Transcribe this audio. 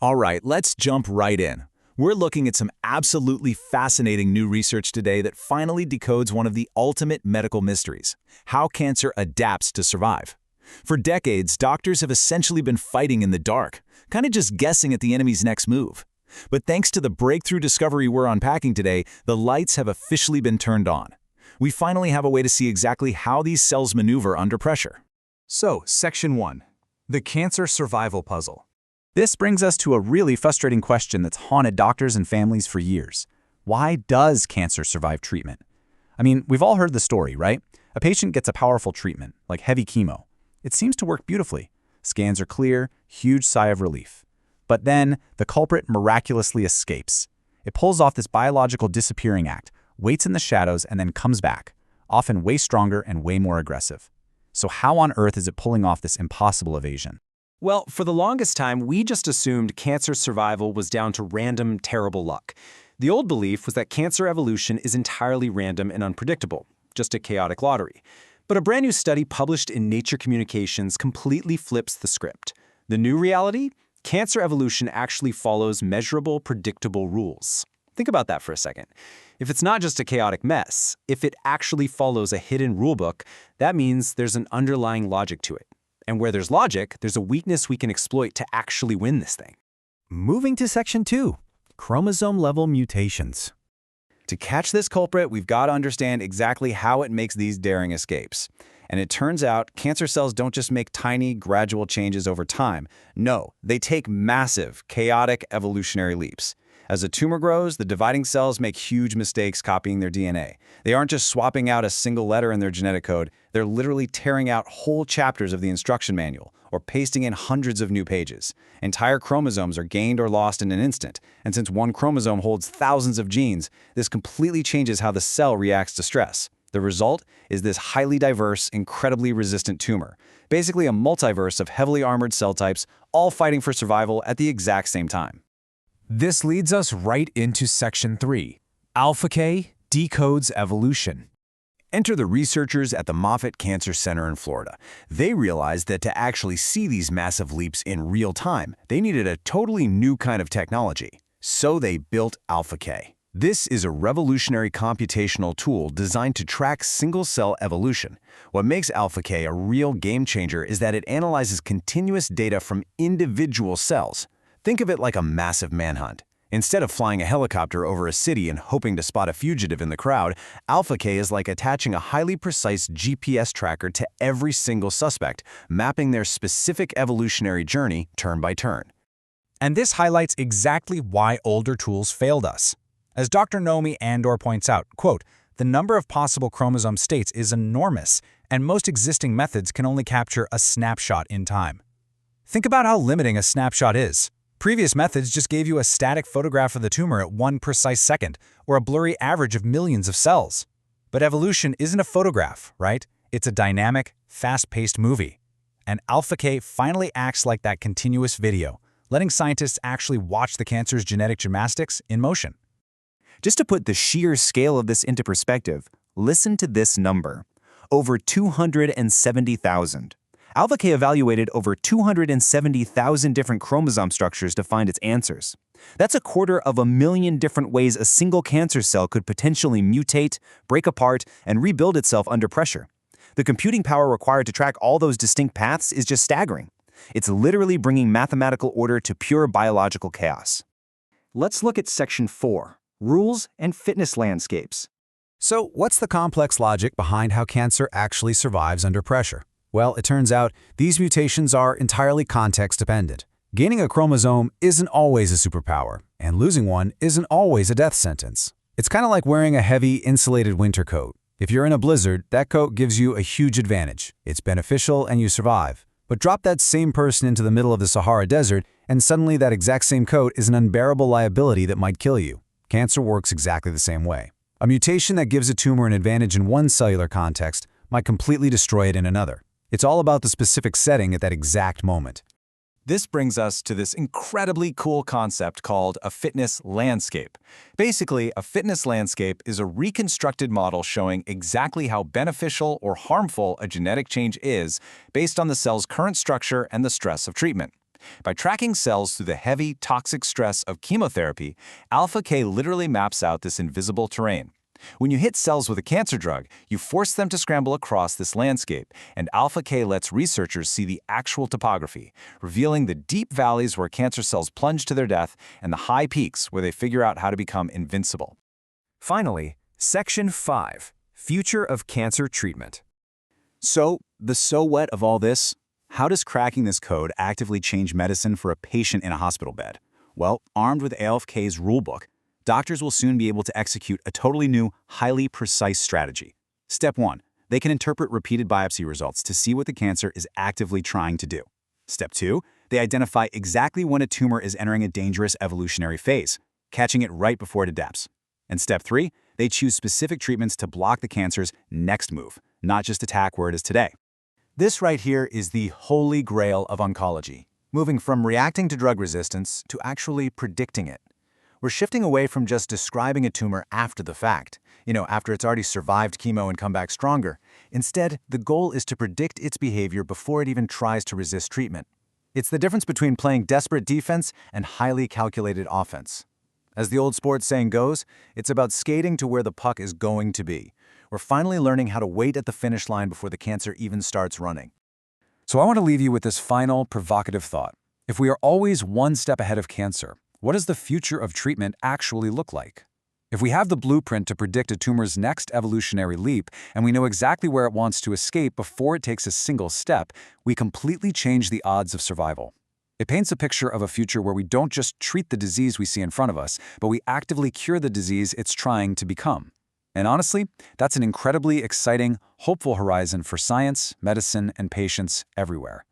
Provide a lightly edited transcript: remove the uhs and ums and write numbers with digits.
All right, let's jump right in. We're looking at some absolutely fascinating new research today that finally decodes one of the ultimate medical mysteries: how cancer adapts to survive. For decades, doctors have essentially been fighting in the dark, kind of just guessing at the enemy's next move. But thanks to the breakthrough discovery we're unpacking today, the lights have officially been turned on. We finally have a way to see exactly how these cells maneuver under pressure. So, Section 1. The Cancer Survival Puzzle. This brings us to a really frustrating question that's haunted doctors and families for years. Why does cancer survive treatment? I mean, we've all heard the story, right? A patient gets a powerful treatment, like heavy chemo. It seems to work beautifully. Scans are clear, huge sigh of relief. But then, the culprit miraculously escapes. It pulls off this biological disappearing act, waits in the shadows, and then comes back, often way stronger and way more aggressive. So how on earth is it pulling off this impossible evasion? Well, for the longest time, we just assumed cancer survival was down to random, terrible luck. The old belief was that cancer evolution is entirely random and unpredictable, just a chaotic lottery. But a brand new study published in Nature Communications completely flips the script. The new reality? Cancer evolution actually follows measurable, predictable rules. Think about that for a second. If it's not just a chaotic mess, if it actually follows a hidden rulebook, that means there's an underlying logic to it. And where there's logic, there's a weakness we can exploit to actually win this thing. Moving to Section 2, chromosome-level mutations. To catch this culprit, we've got to understand exactly how it makes these daring escapes. And it turns out cancer cells don't just make tiny, gradual changes over time. No, they take massive, chaotic evolutionary leaps. As a tumor grows, the dividing cells make huge mistakes copying their DNA. They aren't just swapping out a single letter in their genetic code, they're literally tearing out whole chapters of the instruction manual, or pasting in hundreds of new pages. Entire chromosomes are gained or lost in an instant, and since one chromosome holds thousands of genes, this completely changes how the cell reacts to stress. The result is this highly diverse, incredibly resistant tumor. Basically a multiverse of heavily armored cell types, all fighting for survival at the exact same time. This leads us right into Section 3. Alpha K decodes evolution. Enter the researchers at the Moffitt Cancer Center in Florida. They realized that to actually see these massive leaps in real time, they needed a totally new kind of technology. So they built Alpha K. This is a revolutionary computational tool designed to track single-cell evolution. What makes Alpha K a real game-changer is that it analyzes continuous data from individual cells. Think of it like a massive manhunt. Instead of flying a helicopter over a city and hoping to spot a fugitive in the crowd, Alpha K is like attaching a highly precise GPS tracker to every single suspect, mapping their specific evolutionary journey turn by turn. And this highlights exactly why older tools failed us. As Dr. Naomi Andor points out, quote, "The number of possible chromosome states is enormous, and most existing methods can only capture a snapshot in time." Think about how limiting a snapshot is. Previous methods just gave you a static photograph of the tumor at one precise second, or a blurry average of millions of cells. But evolution isn't a photograph, right? It's a dynamic, fast-paced movie. And Alpha K finally acts like that continuous video, letting scientists actually watch the cancer's genetic gymnastics in motion. Just to put the sheer scale of this into perspective, listen to this number: over 270,000. Alpha K evaluated over 270,000 different chromosome structures to find its answers. That's 250,000 different ways a single cancer cell could potentially mutate, break apart, and rebuild itself under pressure. The computing power required to track all those distinct paths is just staggering. It's literally bringing mathematical order to pure biological chaos. Let's look at Section 4, Rules and Fitness Landscapes. So, what's the complex logic behind how cancer actually survives under pressure? Well, it turns out these mutations are entirely context-dependent. Gaining a chromosome isn't always a superpower, and losing one isn't always a death sentence. It's kind of like wearing a heavy, insulated winter coat. If you're in a blizzard, that coat gives you a huge advantage. It's beneficial and you survive. But drop that same person into the middle of the Sahara Desert, and suddenly that exact same coat is an unbearable liability that might kill you. Cancer works exactly the same way. A mutation that gives a tumor an advantage in one cellular context might completely destroy it in another. It's all about the specific setting at that exact moment. This brings us to this incredibly cool concept called a fitness landscape. Basically, a fitness landscape is a reconstructed model showing exactly how beneficial or harmful a genetic change is based on the cell's current structure and the stress of treatment. By tracking cells through the heavy, toxic stress of chemotherapy, alpha K literally maps out this invisible terrain. When you hit cells with a cancer drug, you force them to scramble across this landscape, and alpha K lets researchers see the actual topography, revealing the deep valleys where cancer cells plunge to their death and the high peaks where they figure out how to become invincible. Finally, Section 5, Future of Cancer Treatment. So what of all this? How does cracking this code actively change medicine for a patient in a hospital bed? Well, armed with ALFK's rulebook, doctors will soon be able to execute a totally new, highly precise strategy. Step 1. They can interpret repeated biopsy results to see what the cancer is actively trying to do. Step 2. They identify exactly when a tumor is entering a dangerous evolutionary phase, catching it right before it adapts. And Step 3. They choose specific treatments to block the cancer's next move, not just attack where it is today. This right here is the holy grail of oncology, moving from reacting to drug resistance to actually predicting it. We're shifting away from just describing a tumor after the fact, after it's already survived chemo and come back stronger. Instead, the goal is to predict its behavior before it even tries to resist treatment. It's the difference between playing desperate defense and highly calculated offense. As the old sports saying goes, it's about skating to where the puck is going to be. We're finally learning how to wait at the finish line before the cancer even starts running. So I want to leave you with this final provocative thought. If we are always one step ahead of cancer, what does the future of treatment actually look like? If we have the blueprint to predict a tumor's next evolutionary leap, and we know exactly where it wants to escape before it takes a single step, we completely change the odds of survival. It paints a picture of a future where we don't just treat the disease we see in front of us, but we actively cure the disease it's trying to become. And honestly, that's an incredibly exciting, hopeful horizon for science, medicine, and patients everywhere.